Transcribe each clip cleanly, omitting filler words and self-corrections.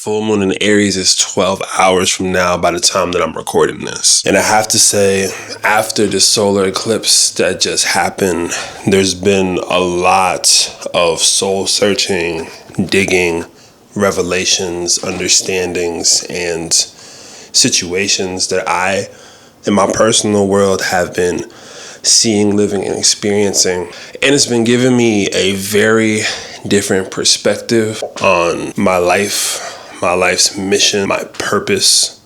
Full moon in Aries is 12 hours from now by the time that I'm recording this. And I have to say, after the solar eclipse that just happened, there's been a lot of soul searching, digging, revelations, understandings, and situations that I, in my personal world, have been seeing, living, and experiencing. And it's been giving me a very different perspective on my life, my life's mission, my purpose,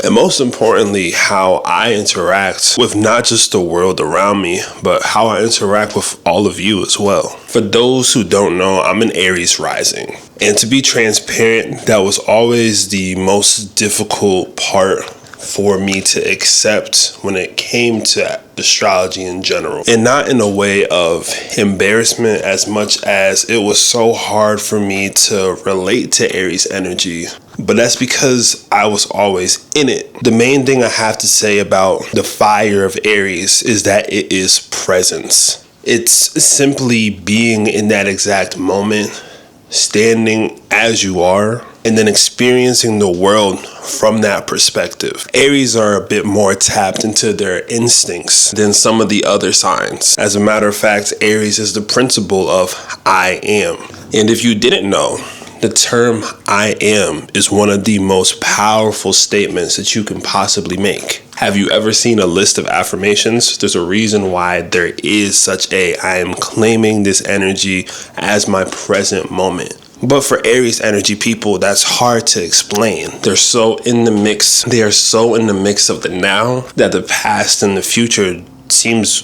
and most importantly, how I interact with not just the world around me, but how I interact with all of you as well. For those who don't know, I'm an Aries rising. And to be transparent, that was always the most difficult part for me to accept when it came to astrology in general. And not in a way of embarrassment as much as it was so hard for me to relate to Aries energy. But that's because I was always in it. The main thing I have to say about the fire of Aries is that it is presence. It's simply being in that exact moment, standing as you are, and then experiencing the world from that perspective. Aries are a bit more tapped into their instincts than some of the other signs. As a matter of fact, Aries is the principle of I am. And if you didn't know, the term I am is one of the most powerful statements that you can possibly make. Have you ever seen a list of affirmations? There's a reason why there is such a I am claiming this energy as my present moment. But for Aries energy people, that's hard to explain. They're so in the mix. They are so in the mix of the now that the past and the future seems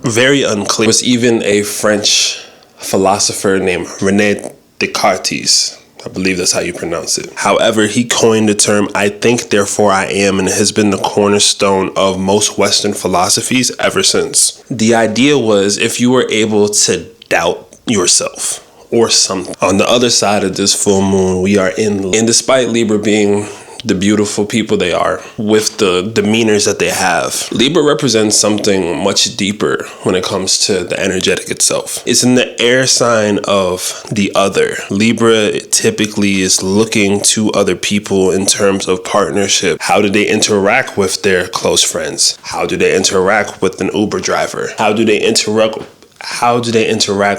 very unclear. There's even a French philosopher named René Descartes. I believe that's how you pronounce it. However, he coined the term I think, therefore I am, and it has been the cornerstone of most Western philosophies ever since. The idea was if you were able to doubt yourself or something. On the other side of this full moon, we are in, and despite Libra being the beautiful people they are, with the demeanors that they have, Libra represents something much deeper when it comes to the energetic itself. It's in the air sign of the other. Libra typically is looking to other people in terms of partnership. How do they interact with their close friends? How do they interact with an Uber driver? How do they interact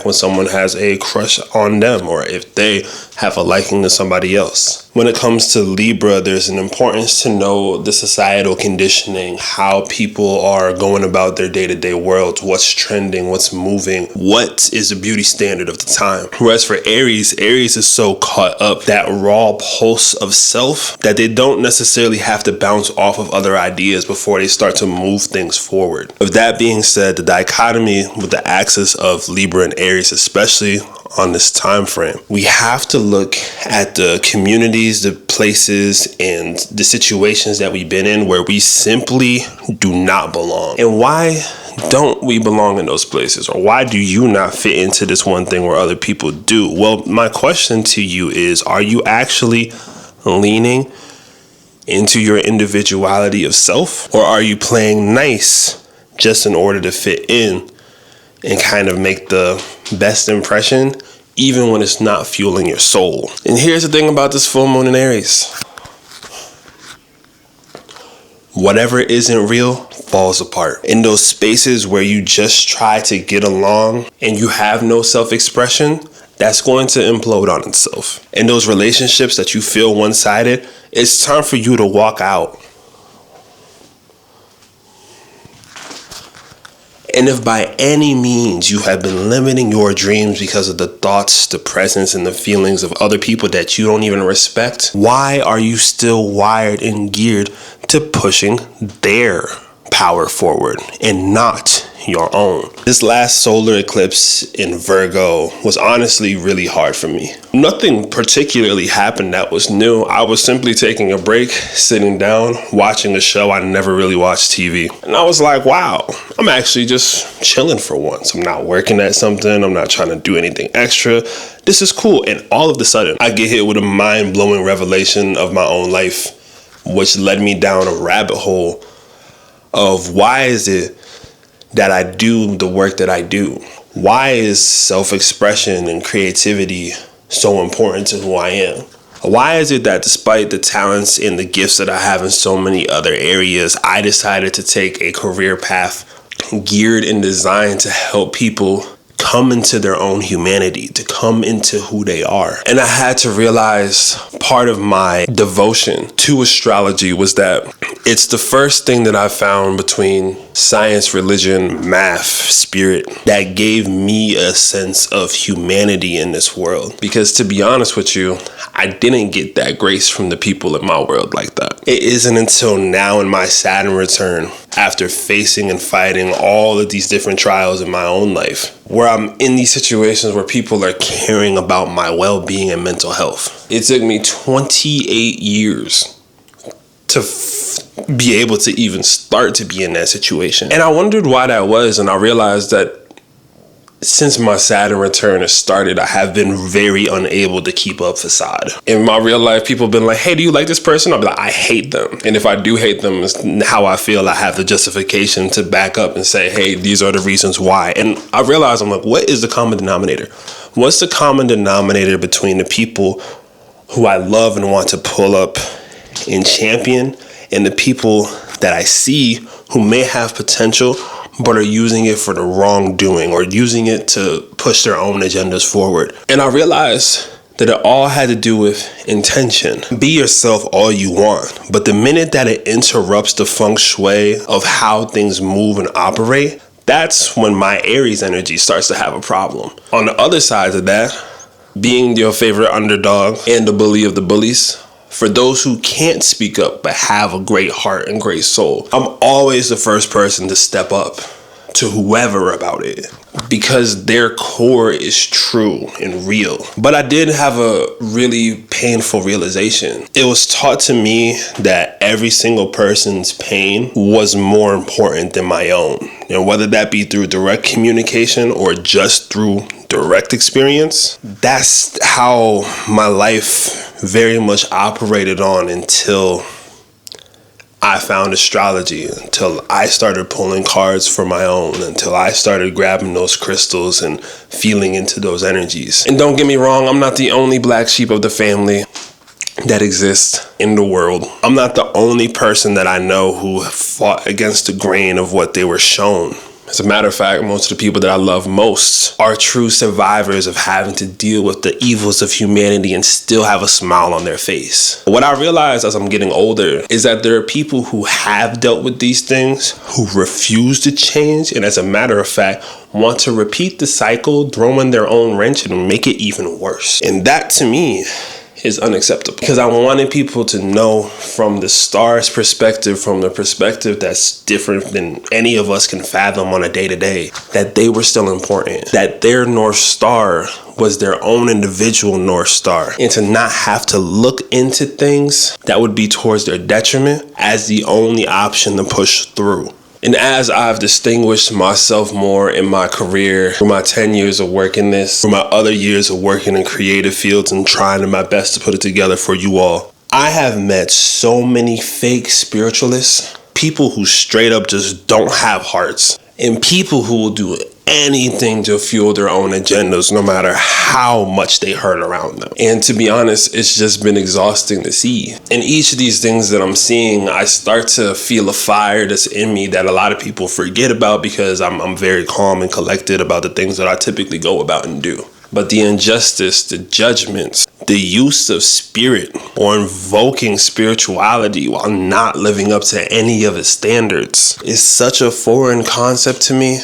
when someone has a crush on them, or if they have a liking to somebody else? When it comes to Libra, there's an importance to know the societal conditioning, how people are going about their day-to-day world, what's trending, what's moving, what is the beauty standard of the time. Whereas for Aries is so caught up that raw pulse of self that they don't necessarily have to bounce off of other ideas before they start to move things forward. With that being said, the dichotomy with the axis of Libra and Aries, especially on this time frame, we have to look at the communities, the places, and the situations that we've been in where we simply do not belong. And why don't we belong in those places? Or why do you not fit into this one thing where other people do? Well, my question to you is, are you actually leaning into your individuality of self? Or are you playing nice just in order to fit in and kind of make the best impression, even when it's not fueling your soul? And here's the thing about this full moon in Aries. Whatever isn't real falls apart. In those spaces where you just try to get along and you have no self-expression, that's going to implode on itself. In those relationships that you feel one-sided, it's time for you to walk out. And if by any means you have been limiting your dreams because of the thoughts, the presence, and the feelings of other people that you don't even respect, why are you still wired and geared to pushing their power forward and not your own? This last solar eclipse in Virgo was honestly really hard for me. Nothing particularly happened that was new. I was simply taking a break, sitting down, watching a show. I never really watched TV. And I was like, wow, I'm actually just chilling for once. I'm not working at something. I'm not trying to do anything extra. This is cool. And all of a sudden, I get hit with a mind-blowing revelation of my own life, which led me down a rabbit hole of why is it that I do the work that I do? Why is self-expression and creativity so important to who I am? Why is it that despite the talents and the gifts that I have in so many other areas, I decided to take a career path geared and designed to help people come into their own humanity, to come into who they are? And I had to realize part of my devotion to astrology was that it's the first thing that I found between science, religion, math, spirit that gave me a sense of humanity in this world. Because to be honest with you, I didn't get that grace from the people in my world like that. It isn't until now in my Saturn return, after facing and fighting all of these different trials in my own life, where I'm in these situations where people are caring about my well-being and mental health. It took me 28 years to be able to even start to be in that situation. And I wondered why that was, and I realized that since my Saturn return has started, I have been very unable to keep up facade. In my real life, people have been like, hey, do you like this person? I'll be like, I hate them. And if I do hate them, it's how I feel. I have the justification to back up and say, hey, these are the reasons why. And I realize, I'm like, what is the common denominator? What's the common denominator between the people who I love and want to pull up and champion and the people that I see who may have potential but are using it for the wrongdoing or using it to push their own agendas forward? And I realized that it all had to do with intention. Be yourself all you want, but the minute that it interrupts the feng shui of how things move and operate, that's when my Aries energy starts to have a problem. On the other side of that, being your favorite underdog and the bully of the bullies, for those who can't speak up but have a great heart and great soul, I'm always the first person to step up to whoever about it, because their core is true and real. But I did have a really painful realization. It was taught to me that every single person's pain was more important than my own. And whether that be through direct communication or just through direct experience, that's how my life very much operated on until I found astrology, until I started pulling cards for my own, until I started grabbing those crystals and feeling into those energies. And don't get me wrong, I'm not the only black sheep of the family that exists in the world. I'm not the only person that I know who fought against the grain of what they were shown. As a matter of fact, most of the people that I love most are true survivors of having to deal with the evils of humanity and still have a smile on their face. What I realized as I'm getting older is that there are people who have dealt with these things who refuse to change, and as a matter of fact, want to repeat the cycle, throw in their own wrench and make it even worse. And that to me is unacceptable, because I wanted people to know from the star's perspective, from the perspective that's different than any of us can fathom on a day-to-day, that they were still important, that their North Star was their own individual North Star, and to not have to look into things that would be towards their detriment as the only option to push through. And as I've distinguished myself more in my career, through my 10 years of working this, through my other years of working in creative fields and trying my best to put it together for you all, I have met so many fake spiritualists, people who straight up just don't have hearts, and people who will do anything to fuel their own agendas, no matter how much they hurt around them. And to be honest, it's just been exhausting to see. In each of these things that I'm seeing, I start to feel a fire that's in me that a lot of people forget about, because I'm very calm and collected about the things that I typically go about and do. But the injustice, the judgments, the use of spirit or invoking spirituality while not living up to any of its standards is such a foreign concept to me.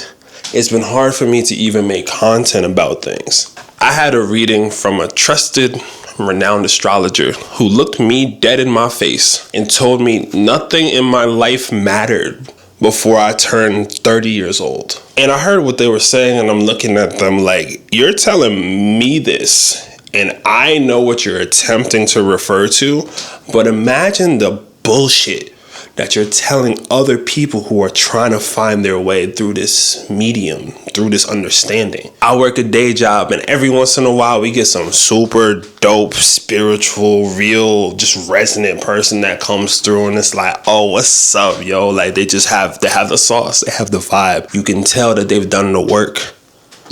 It's been hard for me to even make content about things. I had a reading from a trusted, renowned astrologer who looked me dead in my face and told me nothing in my life mattered before I turned 30 years old. And I heard what they were saying, and I'm looking at them like, you're telling me this, and I know what you're attempting to refer to, but imagine the bullshit that you're telling other people who are trying to find their way through this medium, through this understanding. I work a day job, and every once in a while we get some super dope, spiritual, real, just resonant person that comes through, and it's like, oh, what's up, yo? Like they have the sauce, they have the vibe. You can tell that they've done the work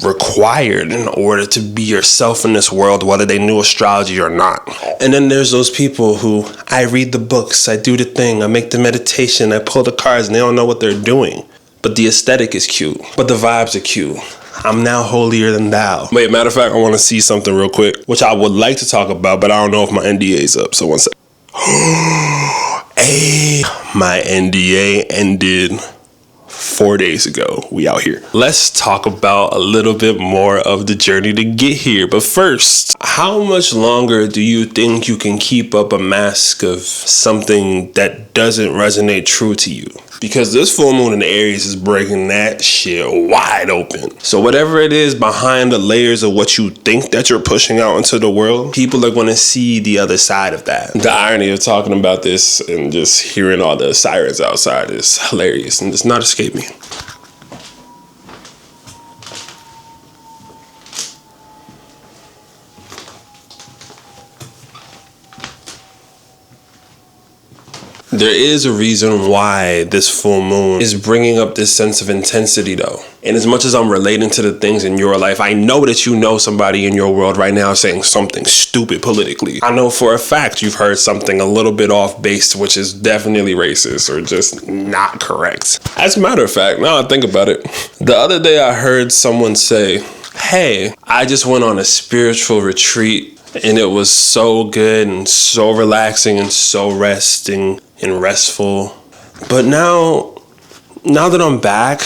required in order to be yourself in this world, whether they knew astrology or not. And then there's those people who, I read the books, I do the thing, I make the meditation, I pull the cards, and they don't know what they're doing. But the aesthetic is cute, but the vibes are cute. I'm now holier than thou. Wait, matter of fact, I want to see something real quick, which I would like to talk about, but I don't know if my NDA is up. So one sec. Hey, my NDA ended 4 days ago. We out here. Let's talk about a little bit more of the journey to get here. But first, how much longer do you think you can keep up a mask of something that doesn't resonate true to you? Because this full moon in Aries is breaking that shit wide open. So whatever it is behind the layers of what you think that you're pushing out into the world, people are going to see the other side of that. The irony of talking about this and just hearing all the sirens outside is hilarious and does not escape me. There is a reason why this full moon is bringing up this sense of intensity though. And as much as I'm relating to the things in your life, I know that you know somebody in your world right now saying something stupid politically. I know for a fact you've heard something a little bit off base, which is definitely racist or just not correct. As a matter of fact, now I think about it, the other day I heard someone say, hey, I just went on a spiritual retreat and it was so good and so relaxing and so resting and restful. But now that I'm back,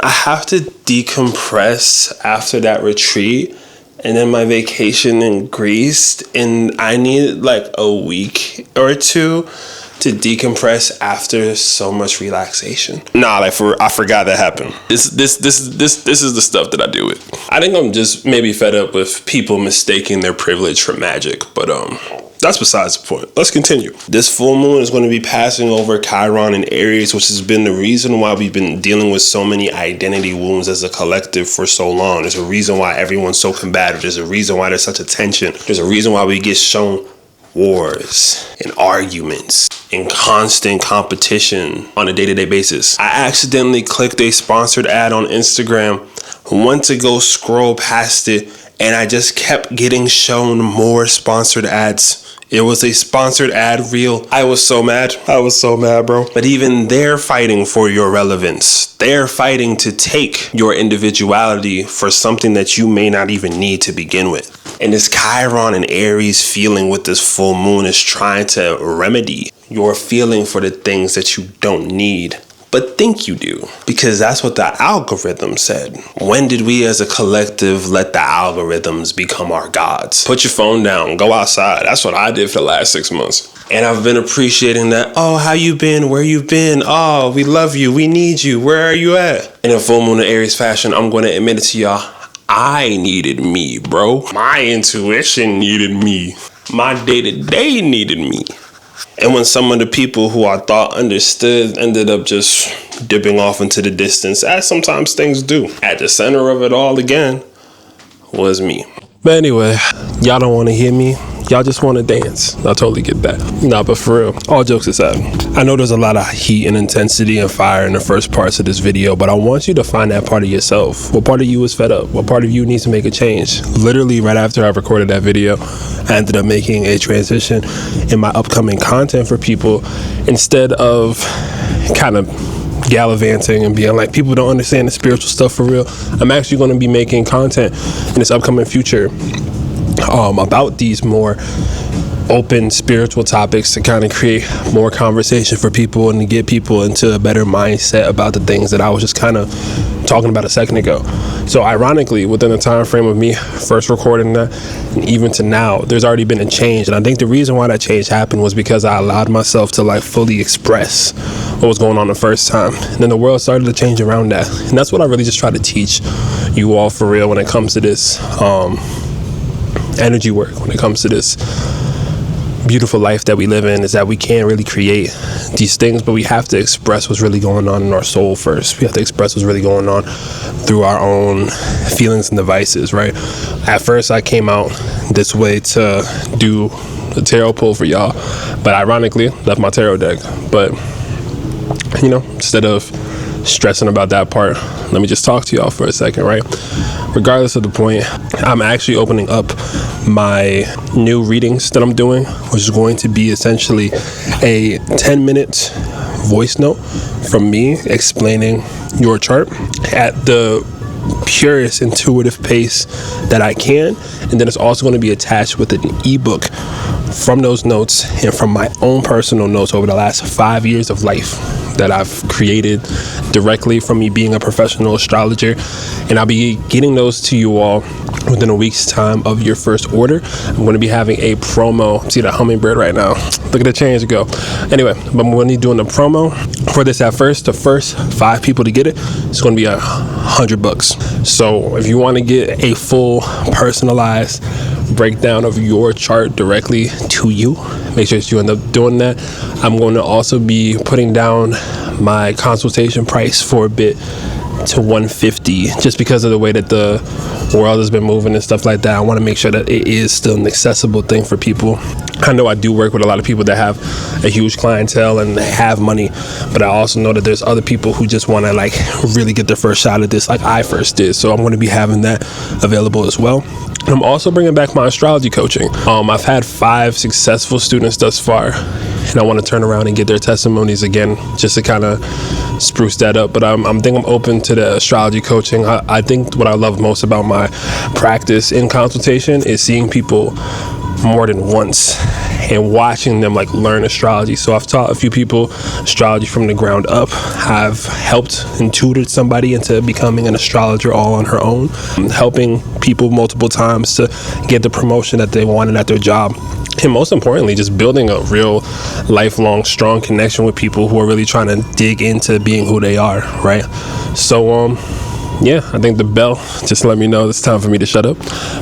I have to decompress after that retreat and then my vacation in Greece, and I need like a week or two to decompress after so much relaxation. I forgot that happened. This is the stuff that I deal with. I think I'm just maybe fed up with people mistaking their privilege for magic, but that's besides the point. Let's continue. This full moon is going to be passing over Chiron in Aries, which has been the reason why we've been dealing with so many identity wounds as a collective for so long. There's a reason why everyone's so combative. There's a reason why there's such a tension. There's a reason why we get shown wars and arguments and constant competition on a day-to-day basis. I accidentally clicked a sponsored ad on Instagram, went to go scroll past it, and I just kept getting shown more sponsored ads. It was a sponsored ad reel. I was so mad, bro. But even they're fighting for your relevance. They're fighting to take your individuality for something that you may not even need to begin with. And this Chiron and Aries feeling with this full moon is trying to remedy your feeling for the things that you don't need, but think you do, because that's what the algorithm said. When did we as a collective let the algorithms become our gods? Put your phone down, go outside. That's what I did for the last 6 months. And I've been appreciating that. Oh, how you been? Where you been? Oh, we love you. We need you. Where are you at? In a full moon of Aries fashion, I'm going to admit it to y'all. I needed me, bro. My intuition needed me. My day-to-day needed me. And when some of the people who I thought understood ended up just dipping off into the distance, as sometimes things do, at the center of it all again was me. But anyway, y'all don't want to hear me. Y'all just want to dance. I totally get that. Nah, but for real, all jokes aside, I know there's a lot of heat and intensity and fire in the first parts of this video, but I want you to find that part of yourself. What part of you is fed up? What part of you needs to make a change? Literally right after I recorded that video, I ended up making a transition in my upcoming content for people. Instead of kind of gallivanting and being like, people don't understand the spiritual stuff for real, I'm actually going to be making content in this upcoming future about these more open spiritual topics to kind of create more conversation for people and to get people into a better mindset about the things that I was just kind of talking about a second ago. So ironically, within the time frame of me first recording that and even to now, there's already been a change. And I think the reason why that change happened was because I allowed myself to like fully express what was going on the first time. And then the world started to change around that. And that's what I really just try to teach you all for real when it comes to this energy work, when it comes to this beautiful life that we live in, is that we can't really create these things, but we have to express what's really going on in our soul first. We have to express what's really going on through our own feelings and devices, right? At first, I came out this way to do a tarot pull for y'all, but ironically, left my tarot deck. But, you know, instead of stressing about that part, let me just talk to y'all for a second, right? regardless of the point, I'm actually opening up my new readings that I'm doing, which is going to be essentially a 10-minute voice note from me explaining your chart at the purest intuitive pace that I can. And then it's also going to be attached with an ebook from those notes and from my own personal notes over the last 5 years of life that I've created directly from me being a professional astrologer. And I'll be getting those to you all within a week's time of your first order. I'm going to be having a promo. See that hummingbird right now? Look at the change go. Anyway, but I'm going to be doing a promo for this at first. The first 5 people to get it, it's going to be $100. So if you want to get a full personalized breakdown of your chart directly to you, make sure that you end up doing that. I'm going to also be putting down my consultation price for a bit to $150, just because of the way that the world has been moving and stuff like that. I want to make sure that it is still an accessible thing for people. I know I do work with a lot of people that have a huge clientele and they have money, but I also know that there's other people who just want to like really get their first shot at this like I first did. So I'm going to be having that available as well. I'm also bringing back my astrology coaching. I've had 5 successful students thus far, and I want to turn around and get their testimonies again, just to kind of spruce that up. But I think I'm open to the astrology coaching. I think what I love most about my practice in consultation is seeing people more than once and watching them like learn astrology. So I've taught a few people astrology from the ground up. I've helped and tutored somebody into becoming an astrologer all on her own. I'm helping people multiple times to get the promotion that they wanted at their job. And most importantly, just building a real lifelong strong connection with people who are really trying to dig into being who they are, right? So yeah, I think the bell just let me know it's time for me to shut up.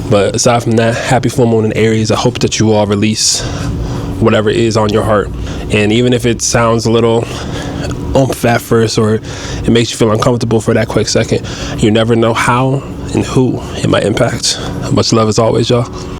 But aside from that, happy full moon in Aries. I hope that you all release whatever is on your heart. And even if it sounds a little oomph at first, or it makes you feel uncomfortable for that quick second, you never know how and who it might impact. Much love as always, y'all.